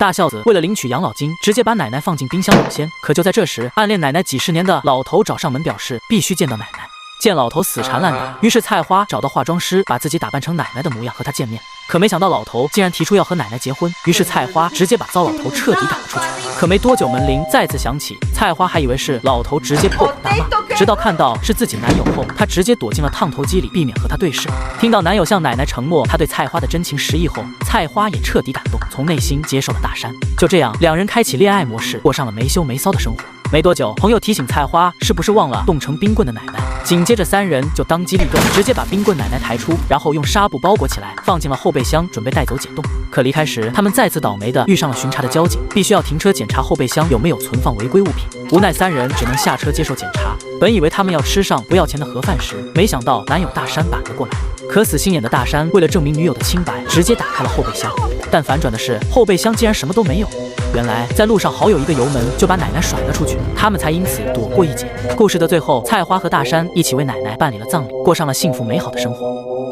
大孝子为了领取养老金，直接把奶奶放进冰箱冷鲜。可就在这时，暗恋奶奶几10年的老头找上门，表示必须见到奶奶。见老头死缠烂打，于是菜花找到化妆师，把自己打扮成奶奶的模样和他见面。可没想到老头竟然提出要和奶奶结婚，于是菜花直接把糟老头彻底赶了出去。可没多久，门铃再次响起，菜花还以为是老头，直接破口大骂。直到看到是自己男友后，她直接躲进了烫头机里，避免和他对视。听到男友向奶奶承诺他对菜花的真情实意后，菜花也彻底感动，从内心接受了大山。就这样，两人开启恋爱模式，过上了没羞没臊的生活。没多久，朋友提醒菜花是不是忘了冻成冰棍的奶奶，紧接着3人就当机立断，直接把冰棍奶奶抬出，然后用纱布包裹起来，放进了后备箱，准备带走解冻。可离开时，他们再次倒霉的遇上了巡查的交警，必须要停车检查后备箱有没有存放违规物品。无奈3人只能下车接受检查。本以为他们要吃上不要钱的盒饭时，没想到男友大山赶了过来。可死心眼的大山为了证明女友的清白，直接打开了后备箱。但反转的是，后备箱竟然什么都没有。原来在路上好友一个油门就把奶奶甩了出去，他们才因此躲过一劫。故事的最后，菜花和大山一起为奶奶办理了葬礼，过上了幸福美好的生活。